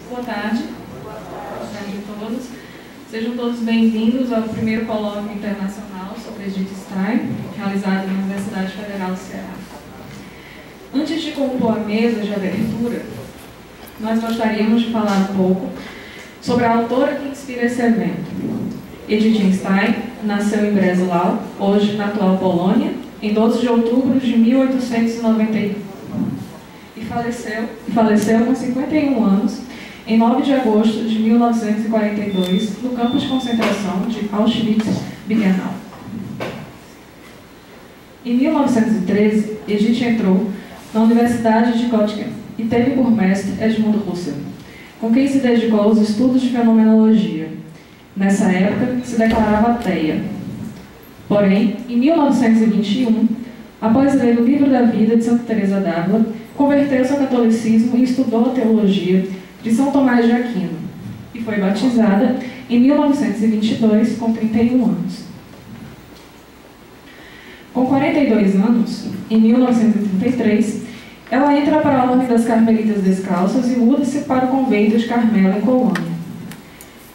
Boa tarde. Boa tarde a todos. Sejam todos bem-vindos ao primeiro colóquio internacional sobre Edith Stein, realizado na Universidade Federal do Ceará. Antes de compor a mesa de abertura, nós gostaríamos de falar um pouco sobre a autora que inspira esse evento. Edith Stein nasceu em Breslau, hoje na atual Polônia, em 12 de outubro de 1891 e faleceu com 51 anos em 9 de agosto de 1942 no campo de concentração de Auschwitz-Birkenau. Em 1913, Edith entrou na Universidade de Göttingen e teve por mestre Edmund Husserl, com quem se dedicou aos estudos de fenomenologia. Nessa época, se declarava ateia. Porém, em 1921, após ler o Livro da Vida de Santa Teresa d'Ávila, converteu-se ao catolicismo e estudou a teologia de São Tomás de Aquino, e foi batizada em 1922, com 31 anos. Com 42 anos, em 1933, ela entra para a Ordem das Carmelitas Descalças e muda-se para o convento de Carmelo, em Colônia.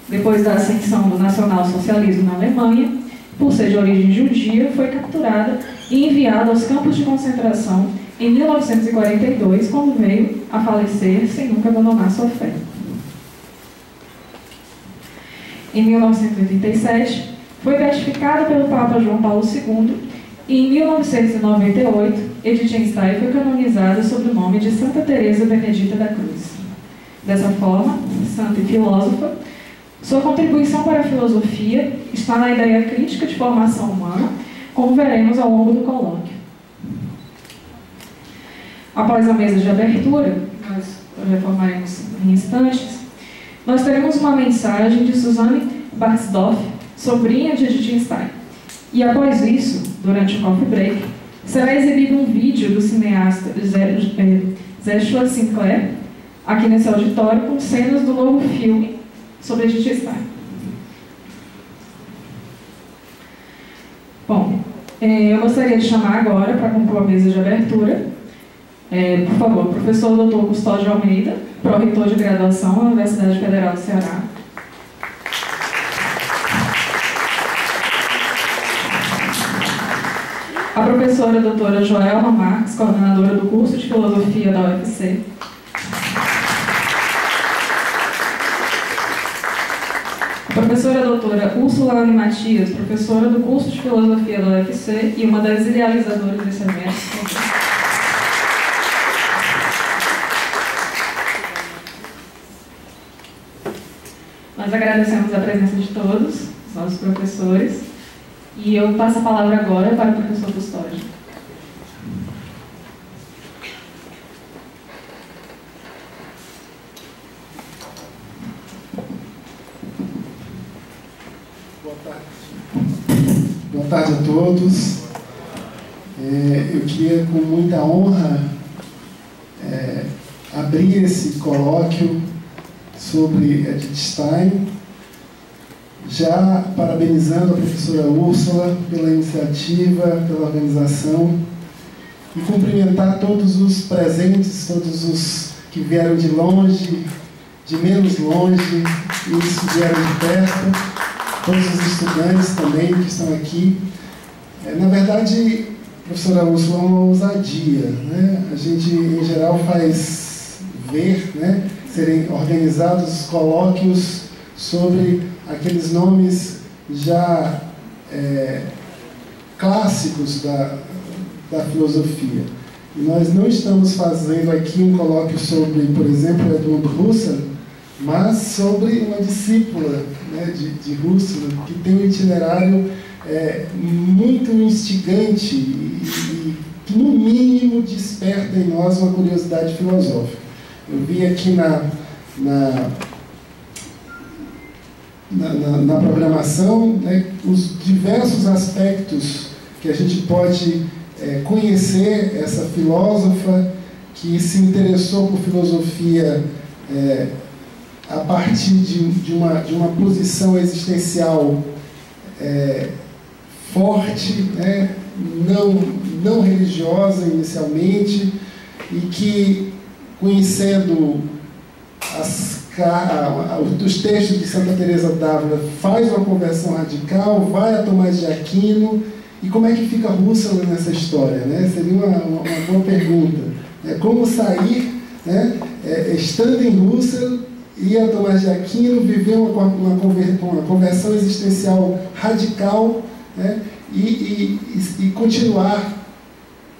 Depois da ascensão do nacionalsocialismo na Alemanha, por ser de origem judia, foi capturada e enviada aos campos de concentração em 1942, quando veio a falecer sem nunca abandonar sua fé. Em 1987, foi beatificada pelo Papa João Paulo II e em 1998, Edith Stein foi canonizada sob o nome de Santa Teresa Benedita da Cruz. Dessa forma, santa e filósofa, sua contribuição para a filosofia está na ideia crítica de formação humana, como veremos ao longo do colóquio. Após a mesa de abertura, nós reformaremos em instantes, nós teremos uma mensagem de Susanne Bartsdorf, sobrinha de Edith Stein. E após isso, durante o coffee break, será exibido um vídeo do cineasta Joshua Sinclair, aqui nesse auditório, com cenas do novo filme sobre Edith Stein. Bom, eu gostaria de chamar agora, para compor a mesa de abertura, por favor, professor Dr. Custódio Almeida, pró-reitor de graduação da Universidade Federal do Ceará. A professora doutora Joelma Marques, coordenadora do curso de Filosofia da UFC. A professora doutora Úrsula Anne Matias, professora do curso de Filosofia da UFC e uma das idealizadoras desse evento. Nós agradecemos a presença de todos, os nossos professores, e eu passo a palavra agora para o professor Custódio. Boa tarde a todos. Eu queria, com muita honra, abrir esse colóquio sobre Edith Stein, já parabenizando a professora Úrsula pela iniciativa, pela organização, e cumprimentar todos os presentes, todos os que vieram de longe, de menos longe, e os que vieram de perto, todos os estudantes também que estão aqui. Na verdade, professora Úrsula, é uma ousadia, né? A gente, em geral, faz ver, né, serem organizados colóquios sobre aqueles nomes já clássicos da filosofia. E nós não estamos fazendo aqui um colóquio sobre, por exemplo, Edmund Husserl, mas sobre uma discípula, né, de Husserl, que tem um itinerário muito instigante e que, no mínimo, desperta em nós uma curiosidade filosófica. Eu vi aqui na programação, né, os diversos aspectos que a gente pode conhecer essa filósofa que se interessou por filosofia a partir de uma posição existencial forte, né, não religiosa inicialmente, e que, conhecendo as os textos de Santa Teresa d'Ávila faz uma conversão radical, vai a Tomás de Aquino, e como é que fica Husserl nessa história, né? Seria uma boa pergunta. Como sair, né, estando em Husserl, ir a Tomás de Aquino, viver uma conversão existencial radical, né, e continuar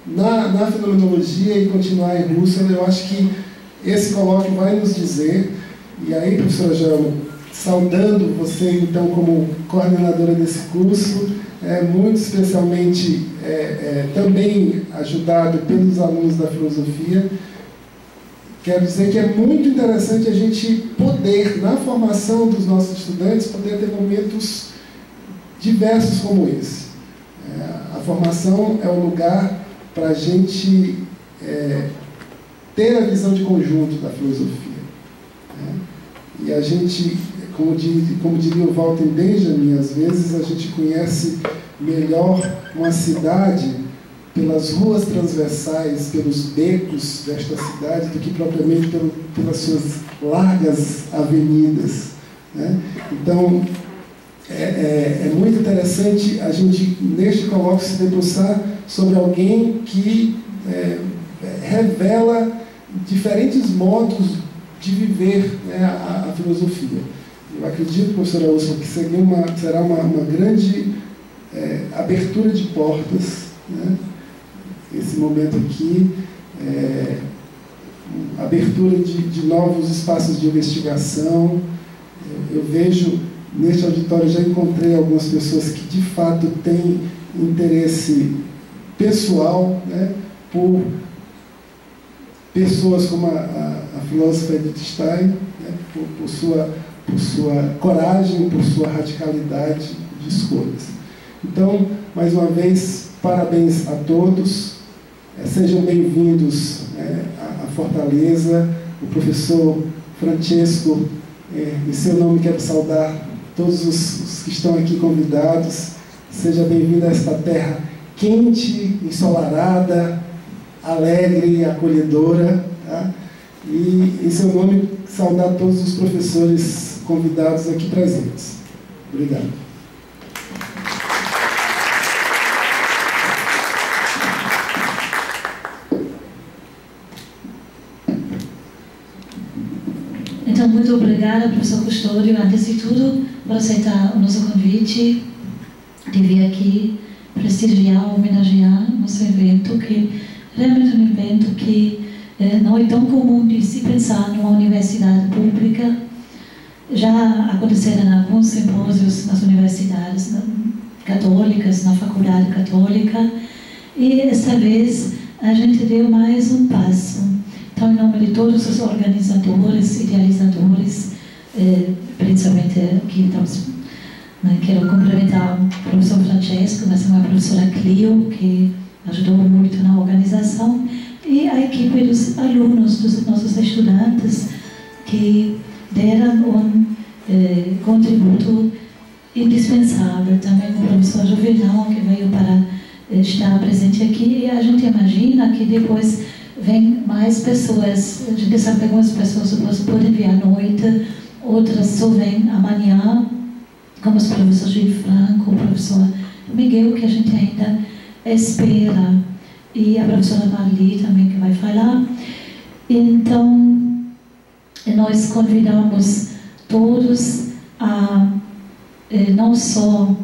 na fenomenologia e continuar em Husserl. Eu acho que esse colóquio vai nos dizer, e aí, professora Joelma, saudando você, então, como coordenadora desse curso, muito especialmente também ajudado pelos alunos da filosofia, quero dizer que é muito interessante a gente poder, na formação dos nossos estudantes, poder ter momentos diversos como esse. A formação é um lugar para a gente ter a visão de conjunto da filosofia. E a gente, como diria o Walter Benjamin, às vezes a gente conhece melhor uma cidade pelas ruas transversais, pelos becos desta cidade, do que propriamente pelas suas largas avenidas, né? Então, é muito interessante a gente, neste colóquio, se debruçar sobre alguém que revela diferentes modos de viver, né, a filosofia. Eu acredito, professora Úrsula, que será uma grande abertura de portas, né? Esse momento aqui, abertura de novos espaços de investigação. Eu vejo, neste auditório, já encontrei algumas pessoas que, de fato, têm interesse pessoal, né, por pessoas como a filósofa Edith Stein, né, por sua coragem, por sua radicalidade de escolhas. Então, mais uma vez, parabéns a todos, sejam bem-vindos à Fortaleza. O professor Francesco, em seu nome quero saudar todos os que estão aqui convidados. Seja bem-vindo a esta terra quente, ensolarada, alegre e acolhedora, tá? E, em seu nome, saudar todos os professores convidados aqui presentes. Obrigado. Então, muito obrigada, professor Custódio, antes de tudo, por aceitar o nosso convite de vir aqui prestigiar, homenagear nosso evento, que realmente é um evento que não é tão comum de se pensar numa universidade pública. Já aconteceram alguns simpósios nas universidades católicas, na faculdade católica, e esta vez a gente deu mais um passo. Então, em nome de todos os organizadores, idealizadores, principalmente aqui estamos, quero cumprimentar o professor Francesco, mas também a professora Clio, que ajudou muito na organização, e a equipe dos alunos, dos nossos estudantes, que deram um contributo indispensável. Também o professor Juvenal, que veio para estar presente aqui, e a gente imagina que depois vem mais pessoas. A gente sabe que algumas pessoas podem vir à noite, outras só vêm amanhã, como os professores Gil Franco, o professor Miguel, que a gente ainda espera, e a professora Marli também, que vai falar. Então, nós convidamos todos a não só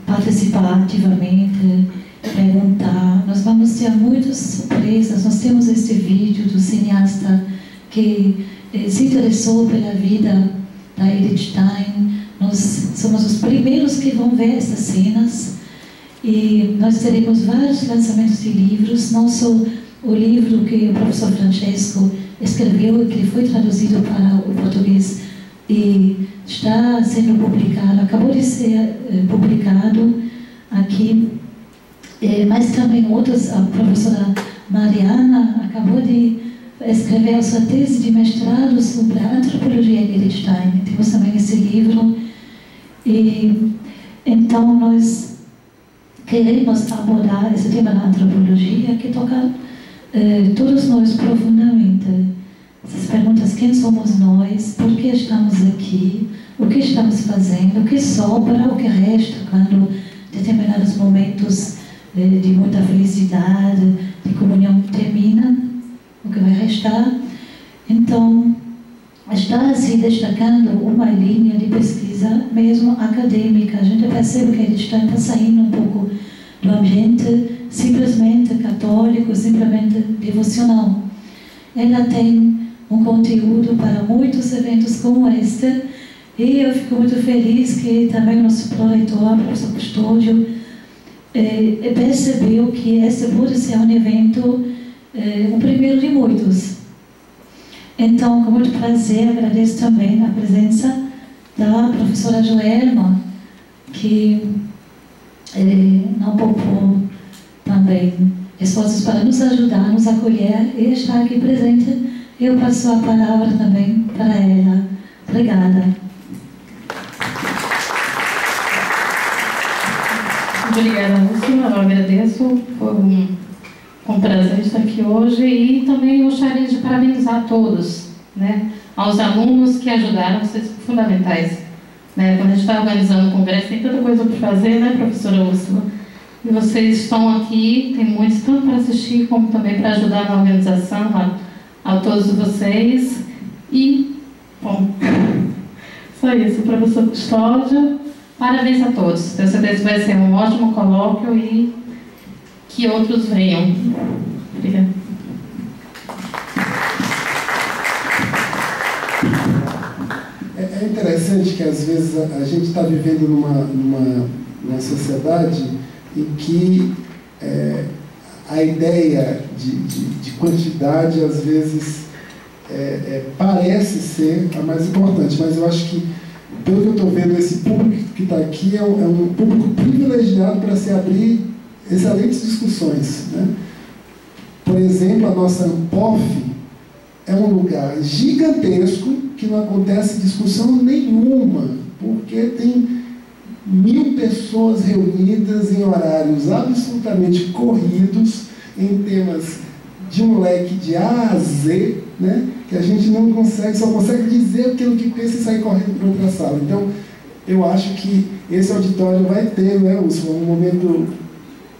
participar ativamente, perguntar. Nós vamos ter muitas surpresas. Nós temos este vídeo do cineasta que se interessou pela vida da Edith Stein. Nós somos os primeiros que vão ver essas cenas. E nós teremos vários lançamentos de livros, não só o livro que o professor Francesco escreveu e que foi traduzido para o português e está sendo publicado, acabou de ser publicado aqui, mas também outros. A professora Mariana acabou de escrever a sua tese de mestrado sobre a antropologia de Edith Stein. Temos também esse livro. E então nós queremos abordar esse tema da antropologia, que toca todos nós profundamente. Essas perguntas: quem somos nós? Por que fazendo, que sobra, o que resta, quando determinados momentos de muita felicidade, de comunhão termina, o que vai restar. Então, está se destacando uma linha de pesquisa mesmo acadêmica. A gente percebe que a edição está saindo um pouco do ambiente simplesmente católico, simplesmente devocional. Ela tem um conteúdo para muitos eventos como este, e eu fico muito feliz que também o nosso proreitor, o professor Custódio, percebeu que este pode ser um evento, o primeiro de muitos. Então, com muito prazer, agradeço também a presença da professora Joelma, que não poupou também esforços para nos ajudar, nos acolher e estar aqui presente. Eu passo a palavra também para ela. Obrigada. Obrigada, Lúcia. Eu agradeço. Foi um prazer estar aqui hoje e também gostaria de parabenizar a todos, né? Aos alunos que ajudaram, vocês são fundamentais. Né? Quando a gente está organizando o congresso, tem tanta coisa para fazer, né, professora Úrsula? E vocês estão aqui, tem muitos, tanto para assistir como também para ajudar na organização, a todos vocês. E, bom, só isso, professor Custódio. Parabéns a todos. Tenho certeza que vai ser um ótimo colóquio e que outros venham. Obrigada. É interessante que às vezes a gente está vivendo numa sociedade em que a ideia de quantidade às vezes parece ser a mais importante, mas eu acho que, pelo que eu estou vendo, esse público que está aqui é um público privilegiado para se abrir excelentes discussões, né? Por exemplo, a nossa ANPOF é um lugar gigantesco que não acontece discussão nenhuma, porque tem 1000 pessoas reunidas em horários absolutamente corridos, em temas de um leque de A a Z, né? Que a gente não consegue, só consegue dizer aquilo que pensa e sair correndo para outra sala. Então, eu acho que esse auditório vai ter, né, um momento,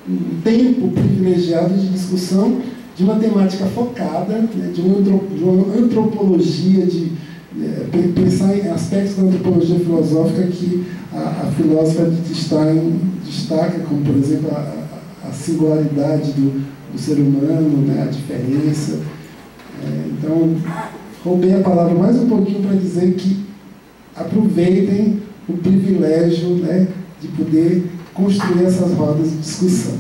um tempo privilegiado de discussão de uma temática focada, né, de uma antropologia, de pensar em aspectos da antropologia filosófica que a filósofa destaca, como, por exemplo, a singularidade do ser humano, né, a diferença. Então, roubei a palavra mais um pouquinho para dizer que aproveitem o privilégio, né, de poder construir essas rodas de discussão.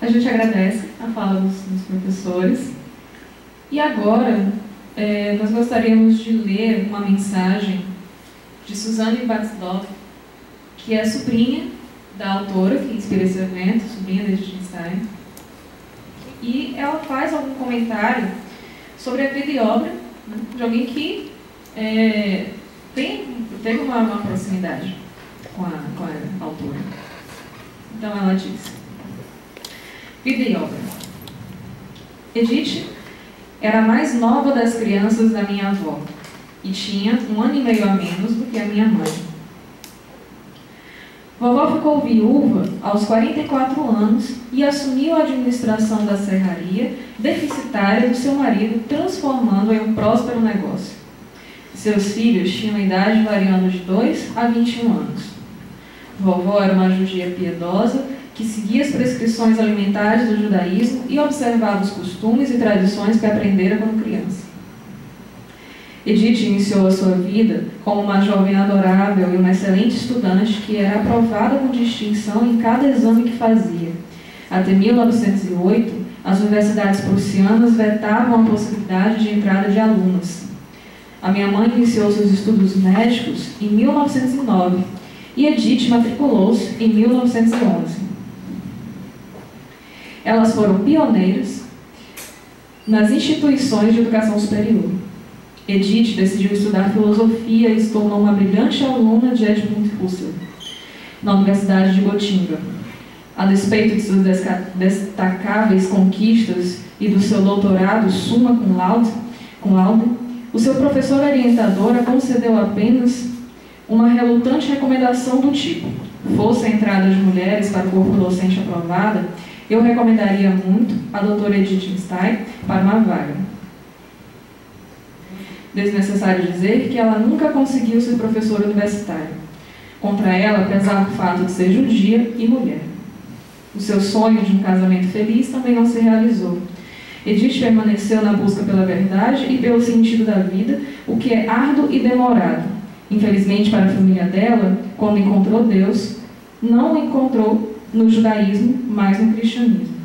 A gente agradece a fala dos professores. E agora, nós gostaríamos de ler uma mensagem de Suzanne Baxdorf, que é sobrinha da autora que inspira esse evento, sobrinha de Edith Stein. E ela faz algum comentário sobre a vida e obra, né, de alguém que teve uma proximidade com a autora. Então ela diz: vida e obra. Edith era a mais nova das crianças da minha avó e tinha 1 ano e meio a menos do que a minha mãe. Vovó ficou viúva aos 44 anos e assumiu a administração da serraria deficitária do seu marido, transformando em um próspero negócio. Seus filhos tinham idade variando de 2 a 21 anos. Vovó era uma judia piedosa que seguia as prescrições alimentares do judaísmo e observava os costumes e tradições que aprendera quando criança. Edith iniciou a sua vida como uma jovem adorável e uma excelente estudante que era aprovada com distinção em cada exame que fazia. Até 1908, as universidades prussianas vetavam a possibilidade de entrada de alunos. A minha mãe iniciou seus estudos médicos em 1909 e Edith matriculou-se em 1911. Elas foram pioneiras nas instituições de educação superior. Edith decidiu estudar filosofia e se tornou uma brilhante aluna de Edmund Husserl, na Universidade de Gotinga. A despeito de suas destacáveis conquistas e do seu doutorado summa cum laude, o seu professor orientador a concedeu apenas uma relutante recomendação do tipo: fosse a entrada de mulheres para o corpo docente aprovada, eu recomendaria muito a doutora Edith Stein para uma vaga. Desnecessário dizer que ela nunca conseguiu ser professora universitária. Contra ela pesava o fato de ser judia e mulher. O seu sonho de um casamento feliz também não se realizou. Edith permaneceu na busca pela verdade e pelo sentido da vida, o que é árduo e demorado. Infelizmente para a família dela, quando encontrou Deus, não o encontrou no judaísmo, mas no cristianismo.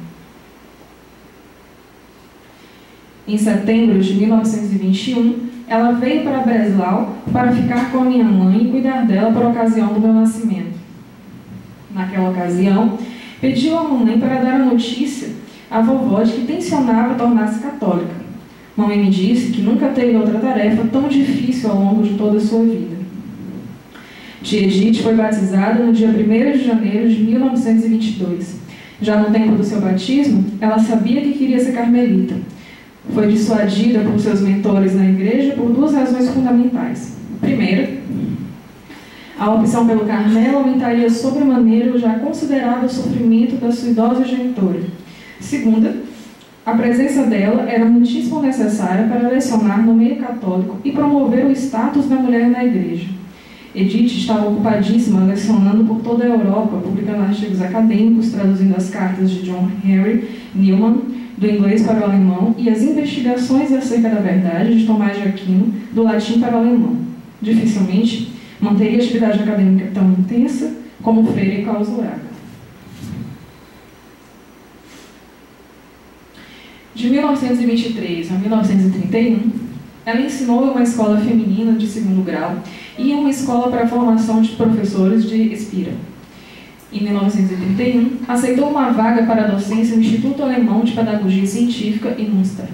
Em setembro de 1921, ela veio para Breslau para ficar com a minha mãe e cuidar dela por ocasião do meu nascimento. Naquela ocasião, pediu à mamãe para dar a notícia à vovó de que tencionava tornar-se católica. Mamãe me disse que nunca teve outra tarefa tão difícil ao longo de toda a sua vida. Tia Edith foi batizada no dia 1º de janeiro de 1922. Já no tempo do seu batismo, ela sabia que queria ser carmelita. Foi dissuadida por seus mentores na igreja por duas razões fundamentais. Primeira, a opção pelo Carmelo aumentaria sobremaneira o já considerável sofrimento da sua idosa genitora. Segunda, a presença dela era muitíssimo necessária para lecionar no meio católico e promover o status da mulher na igreja. Edith estava ocupadíssima lecionando por toda a Europa, publicando artigos acadêmicos, traduzindo as cartas de John Henry Newman do inglês para o alemão e as investigações acerca da verdade de Tomás de Aquino do latim para o alemão. Dificilmente manteria a atividade acadêmica tão intensa como Freire clausurava. De 1923 a 1931, ela ensinou em uma escola feminina de 2º grau e em uma escola para a formação de professores de Espira. Em 1931, aceitou uma vaga para a docência no Instituto Alemão de Pedagogia Científica em Münster.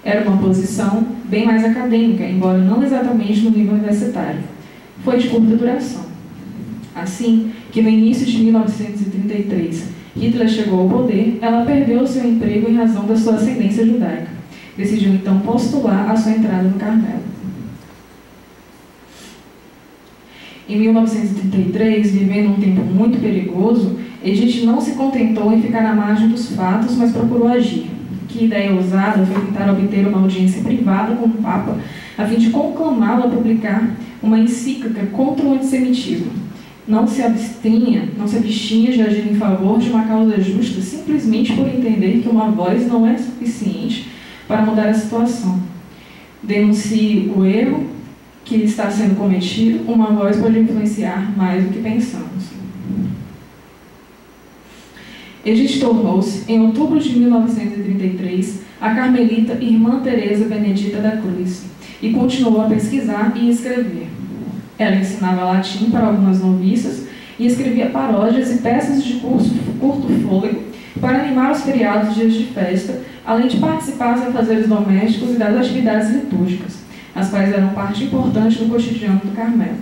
Era uma posição bem mais acadêmica, embora não exatamente no nível universitário. Foi de curta duração. Assim que no início de 1933 Hitler chegou ao poder, ela perdeu seu emprego em razão da sua ascendência judaica. Decidiu então postular a sua entrada no Carmelo. Em 1933, vivendo um tempo muito perigoso, Edith não se contentou em ficar à margem dos fatos, mas procurou agir. Que ideia ousada foi tentar obter uma audiência privada com o Papa, a fim de conclamá-lo a publicar uma encíclica contra o antissemitismo. Não se abstinha de agir em favor de uma causa justa, simplesmente por entender que uma voz não é suficiente para mudar a situação. Denuncie o erro que está sendo cometido, uma voz pode influenciar mais do que pensamos. Edith tornou-se, em outubro de 1933, a carmelita Irmã Teresa Benedita da Cruz e continuou a pesquisar e escrever. Ela ensinava latim para algumas noviças e escrevia paródias e peças de curto fôlego para animar os feriados e dias de festa, além de participar dos afazeres domésticos e das atividades litúrgicas, as quais eram parte importante do cotidiano do Carmelo.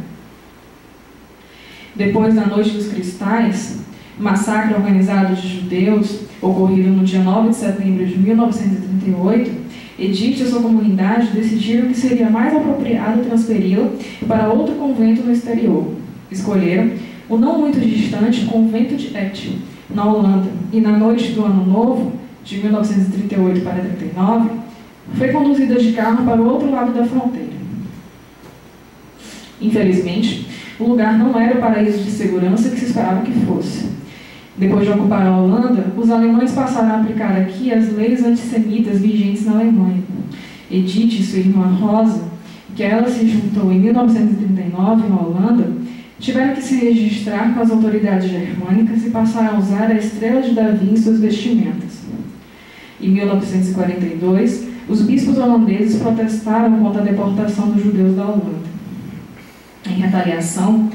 Depois da Noite dos Cristais, massacre organizado de judeus, ocorrido no dia 9 de setembro de 1938, Edith e sua comunidade decidiram que seria mais apropriado transferi-la para outro convento no exterior. Escolheram o não muito distante convento de Etten, na Holanda, e na noite do Ano Novo, de 1938 para 1939, foi conduzida de carro para o outro lado da fronteira. Infelizmente, o lugar não era o paraíso de segurança que se esperava que fosse. Depois de ocupar a Holanda, os alemães passaram a aplicar aqui as leis antissemitas vigentes na Alemanha. Edith e sua irmã Rosa, que ela se juntou em 1939 na Holanda, tiveram que se registrar com as autoridades germânicas e passaram a usar a estrela de Davi em suas vestimentas. Em 1942, os bispos holandeses protestaram contra a deportação dos judeus da Holanda. Em retaliação,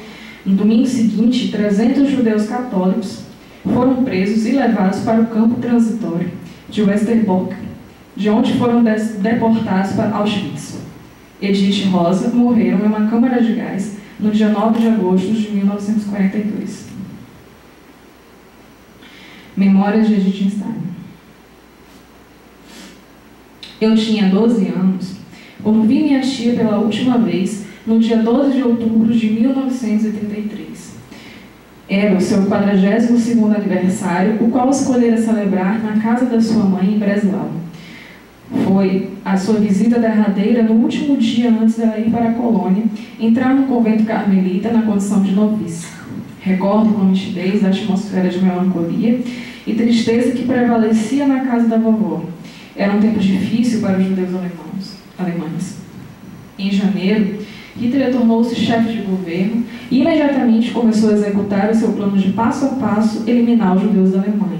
no domingo seguinte, 300 judeus católicos foram presos e levados para o campo transitório de Westerbork, de onde foram deportados para Auschwitz. Edith e Rosa morreram em uma câmara de gás no dia 9 de agosto de 1942. Memórias de Edith Stein. Eu tinha 12 anos quando vi minha tia pela última vez no dia 12 de outubro de 1933. Era o seu 42º aniversário, o qual escolhera celebrar na casa da sua mãe em Breslau. Foi a sua visita derradeira no último dia antes dela ir para a colônia, entrar no convento carmelita na condição de noviça. Recordo com nitidez a atmosfera de melancolia e tristeza que prevalecia na casa da vovó. Era um tempo difícil para os judeus alemães. Em janeiro, Hitler tornou-se chefe de governo e imediatamente começou a executar o seu plano de passo a passo eliminar os judeus da Alemanha.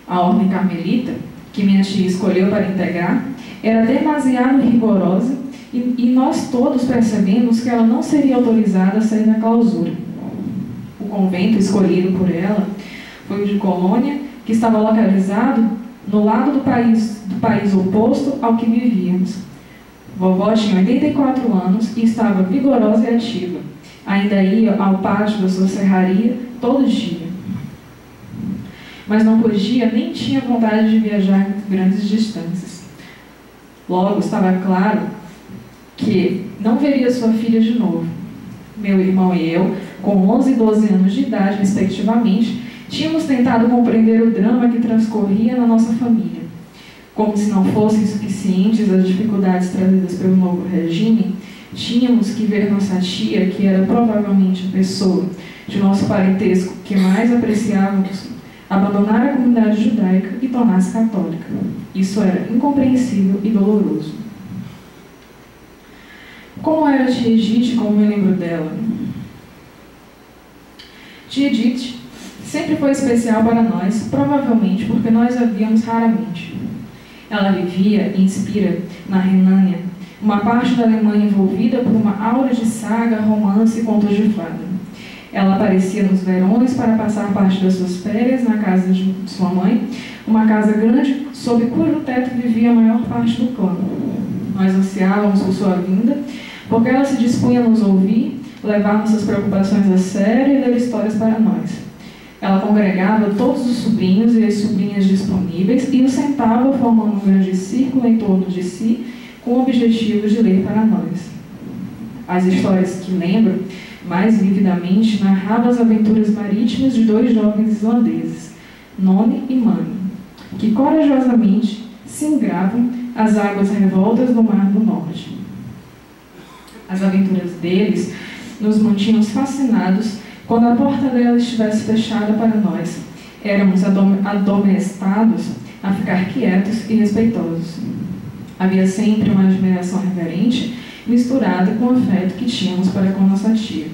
A ordem carmelita, que minha tia escolheu para integrar, era demasiado rigorosa e nós todos percebemos que ela não seria autorizada a sair da clausura. O convento escolhido por ela foi o de Colônia, que estava localizado no lado do país oposto ao que vivíamos. Vovó tinha 84 anos e estava vigorosa e ativa. Ainda ia ao pátio da sua serraria todo dia. Mas não podia nem tinha vontade de viajar grandes distâncias. Logo, estava claro que não veria sua filha de novo. Meu irmão e eu, com 11 e 12 anos de idade, respectivamente, tínhamos tentado compreender o drama que transcorria na nossa família. Como se não fossem suficientes as dificuldades trazidas pelo novo regime, tínhamos que ver nossa tia, que era provavelmente a pessoa de nosso parentesco que mais apreciávamos, abandonar a comunidade judaica e tornar-se católica. Isso era incompreensível e doloroso. Como era a tia Edith, como me lembro dela? Tia Edith sempre foi especial para nós, provavelmente porque nós a víamos raramente. Ela vivia e inspira na Renânia, uma parte da Alemanha envolvida por uma aura de saga, romance e contos de fada. Ela aparecia nos verões para passar parte das suas férias na casa de sua mãe, uma casa grande sob cujo teto vivia a maior parte do clã. Nós ansiávamos por sua vinda, porque ela se dispunha a nos ouvir, levar nossas preocupações a sério e ler histórias para nós. Ela congregava todos os sobrinhos e as sobrinhas disponíveis e os sentava formando um grande círculo em torno de si, com o objetivo de ler para nós. As histórias que lembro mais vividamente narravam as aventuras marítimas de dois jovens islandeses, None e Mani, que corajosamente singravam as águas revoltas do Mar do Norte. As aventuras deles nos mantinham fascinados quando a porta dela estivesse fechada para nós. Éramos admoestados a ficar quietos e respeitosos. Havia sempre uma admiração reverente misturada com o afeto que tínhamos para com nossa tia.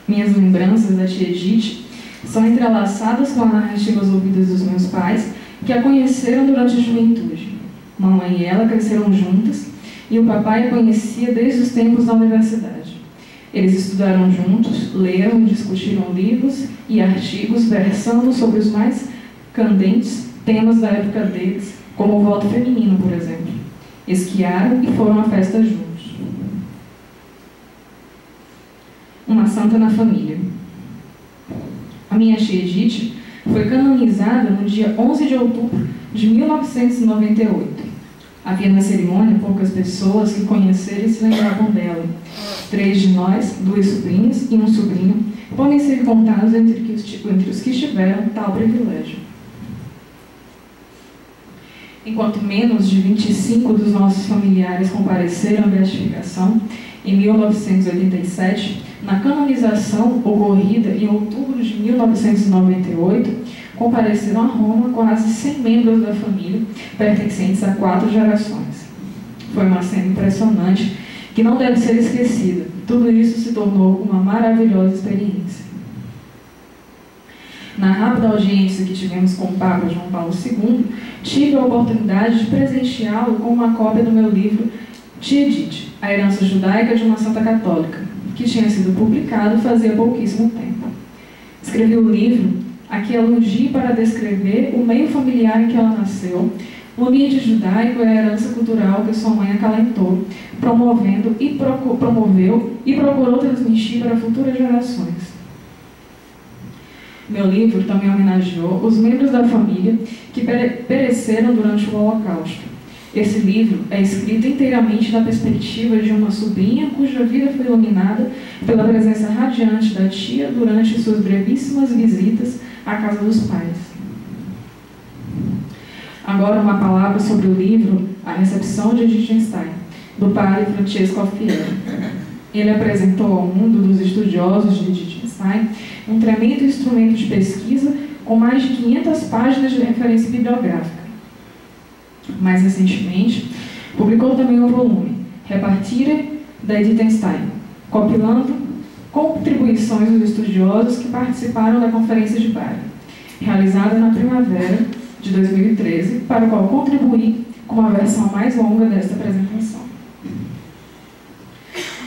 Minhas lembranças da tia Edith são entrelaçadas com as narrativas ouvidas dos meus pais, que a conheceram durante a juventude. Mamãe e ela cresceram juntas e o papai a conhecia desde os tempos da universidade. Eles estudaram juntos, leram e discutiram livros e artigos versando sobre os mais candentes temas da época deles, como o voto feminino, por exemplo. Esquiaram e foram à festa juntos. Uma santa na família. A minha tia Edith foi canonizada no dia 11 de outubro de 1998. Havia na cerimônia poucas pessoas que conheceram e se lembravam dela. 3 de nós, 2 sobrinhos e um sobrinho, podem ser contados entre os que tiveram tal privilégio. Enquanto menos de 25 dos nossos familiares compareceram à beatificação, em 1987, na canonização ocorrida em outubro de 1998, compareceram a Roma quase 100 membros da família, pertencentes a 4 gerações. Foi uma cena impressionante, que não deve ser esquecida. Tudo isso se tornou uma maravilhosa experiência. Na rápida audiência que tivemos com o Papa João Paulo II, tive a oportunidade de presenteá-lo com uma cópia do meu livro Tia Edith, a herança judaica de uma santa católica, que tinha sido publicado fazia pouquíssimo tempo. Escrevi o livro a que aludi para descrever o meio familiar em que ela nasceu, o ambiente judaico e a herança cultural que sua mãe acalentou, promoveu e procurou transmitir para futuras gerações. Meu livro também homenageou os membros da família que pereceram durante o Holocausto. Esse livro é escrito inteiramente da perspectiva de uma sobrinha cuja vida foi iluminada pela presença radiante da tia durante suas brevíssimas visitas à casa dos pais. Agora uma palavra sobre o livro A Recepção de Wittgenstein, do padre Francesco Alfieri. Ele apresentou ao mundo dos estudiosos de Wittgenstein um tremendo instrumento de pesquisa com mais de 500 páginas de referência bibliográfica. Mais recentemente, publicou também um volume, Repartire da Wittgenstein, compilando contribuições dos estudiosos que participaram da Conferência de Bari, realizada na primavera de 2013, para o qual contribuí com uma versão mais longa desta apresentação.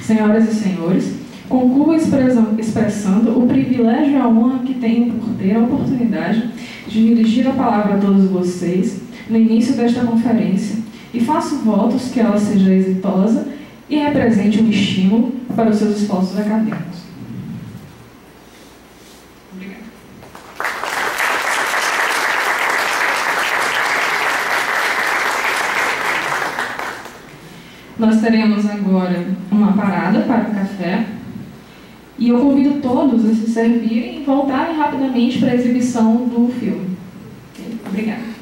Senhoras e senhores, concluo expressando o privilégio e a honra que tenho por ter a oportunidade de dirigir a palavra a todos vocês no início desta conferência e faço votos que ela seja exitosa e represente um estímulo para os seus esforços acadêmicos. Obrigada. Nós teremos agora uma parada para o café e eu convido todos a se servirem e voltarem rapidamente para a exibição do filme. Obrigada.